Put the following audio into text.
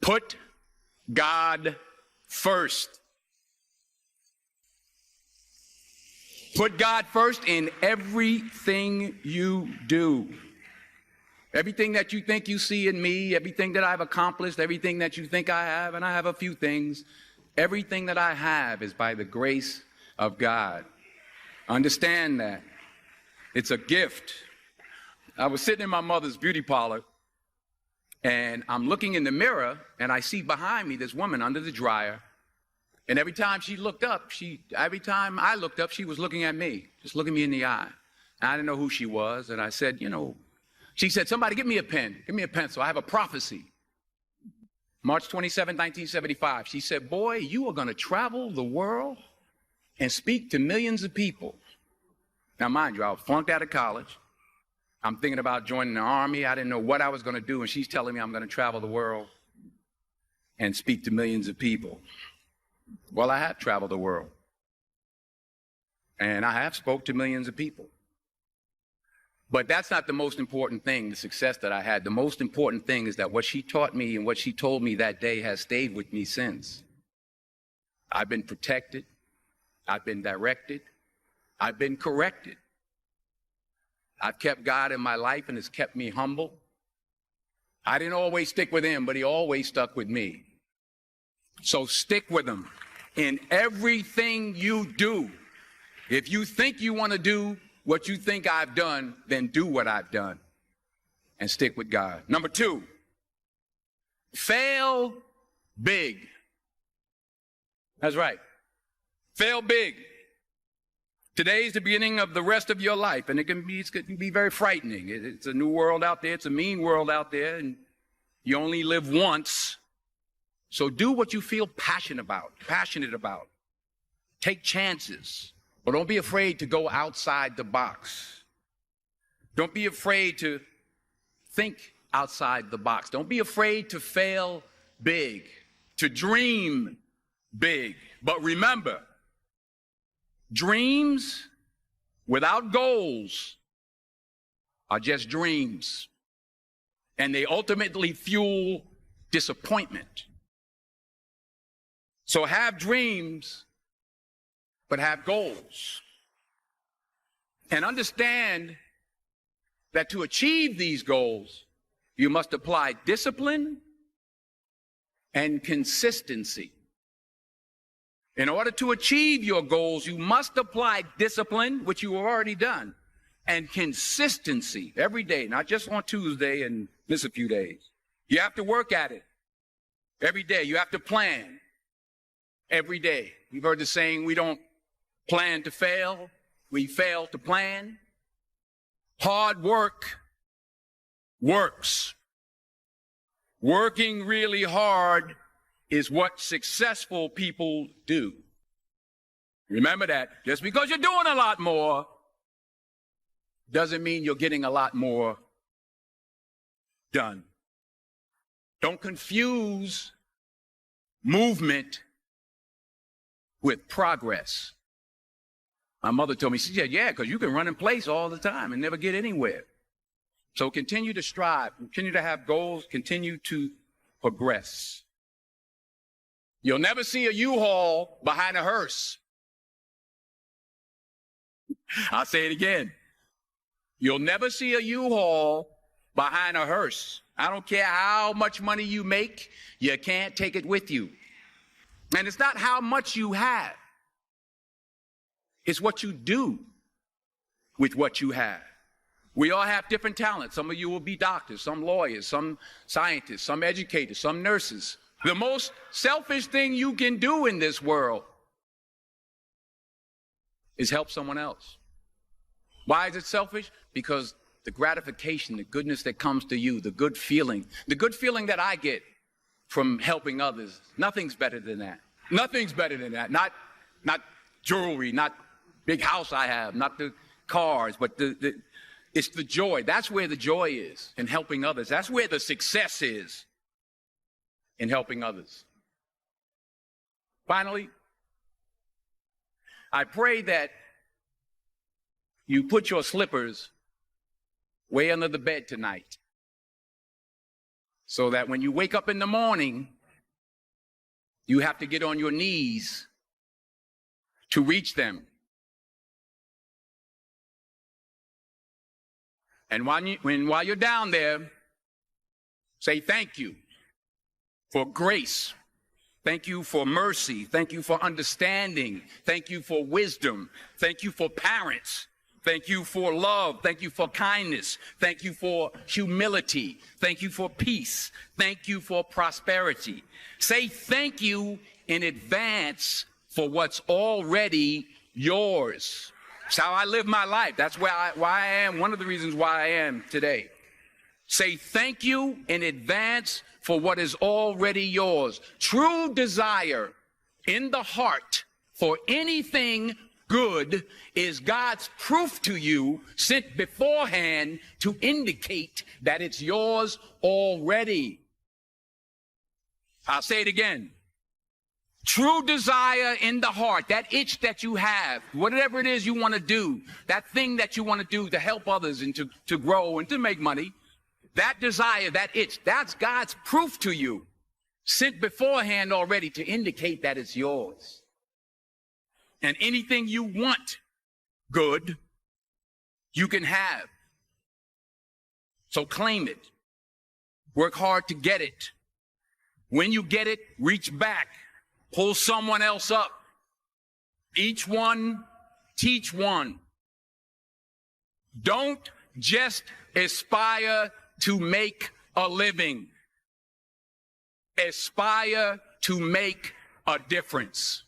Put God first. Put God first in everything you do. Everything that you think you see in me, everything that I've accomplished, everything that you think I have, and I have a few things, everything that I have is by the grace of God. Understand that. It's a gift. I was sitting in my mother's beauty parlor, and I'm looking in the mirror, and I see behind me this woman under the dryer. And every time she looked up, every time I looked up, she was looking at me, just looking me in the eye. And I didn't know who she was, and I said, she said, somebody give me a pen, give me a pencil. I have a prophecy. March 27, 1975. She said, boy, you are going to travel the world and speak to millions of people. Now, mind you, I was flunked out of college. I'm thinking about joining the army. I didn't know what I was going to do, and she's telling me I'm going to travel the world and speak to millions of people. Well, I have traveled the world, and I have spoke to millions of people. But that's not the most important thing, the success that I had. The most important thing is that what she taught me and what she told me that day has stayed with me since. I've been protected. I've been directed. I've been corrected. I've kept God in my life, and it's kept me humble. I didn't always stick with him, but he always stuck with me. So stick with him in everything you do. If you think you want to do what you think I've done, then do what I've done and stick with God. Number 2, fail big. That's right. Fail big. Today's the beginning of the rest of your life, and it can be very frightening. It's a new world out there. It's a mean world out there, and you only live once. So do what you feel passionate about. Take chances, but don't be afraid to go outside the box. Don't be afraid to think outside the box. Don't be afraid to fail big, to dream big. But remember, dreams without goals are just dreams, and they ultimately fuel disappointment. So have dreams, but have goals. And understand that to achieve these goals, you must apply discipline and consistency. In order to achieve your goals, you must apply discipline, which you have already done, and consistency every day, not just on Tuesday and miss a few days. You have to work at it every day. You have to plan every day. You've heard the saying, we don't plan to fail, we fail to plan. Hard work works. Working really hard is what successful people do. Remember that. Just because you're doing a lot more doesn't mean you're getting a lot more done. Don't confuse movement with progress. My mother told me, she said, yeah, because you can run in place all the time and never get anywhere. So continue to strive, continue to have goals, continue to progress. You'll never see a U-Haul behind a hearse. I'll say it again. You'll never see a U-Haul behind a hearse. I don't care how much money you make, you can't take it with you. And it's not how much you have. It's what you do with what you have. We all have different talents. Some of you will be doctors, some lawyers, some scientists, some educators, some nurses. The most selfish thing you can do in this world is help someone else. Why is it selfish? Because the gratification, the goodness that comes to you, the good feeling that I get from helping others, nothing's better than that. Nothing's better than that. Not jewelry, not big house I have, not the cars, but it's the joy. That's where the joy is, in helping others. That's where the success is, in helping others. Finally, I pray that you put your slippers way under the bed tonight, so that when you wake up in the morning, You have to get on your knees to reach them. And while you're down there, say thank you for grace. Thank you for mercy. Thank you for understanding. Thank you for wisdom. Thank you for parents. Thank you for love. Thank you for kindness. Thank you for humility. Thank you for peace. Thank you for prosperity. Say thank you in advance for what's already yours. It's how I live my life. That's why I am, one of the reasons why I am today. Say thank you in advance for what is already yours. True desire in the heart for anything good is God's proof to you sent beforehand to indicate that it's yours already. I'll say it again. True desire in the heart, that itch that you have, whatever it is you want to do, that thing that you want to do to help others and to grow and to make money, that desire, that itch, that's God's proof to you, sent beforehand already to indicate that it's yours. And anything you want good, you can have. So claim it. Work hard to get it. When you get it, reach back. Pull someone else up. Each one, teach one. Don't just aspire to make a living. Aspire to make a difference.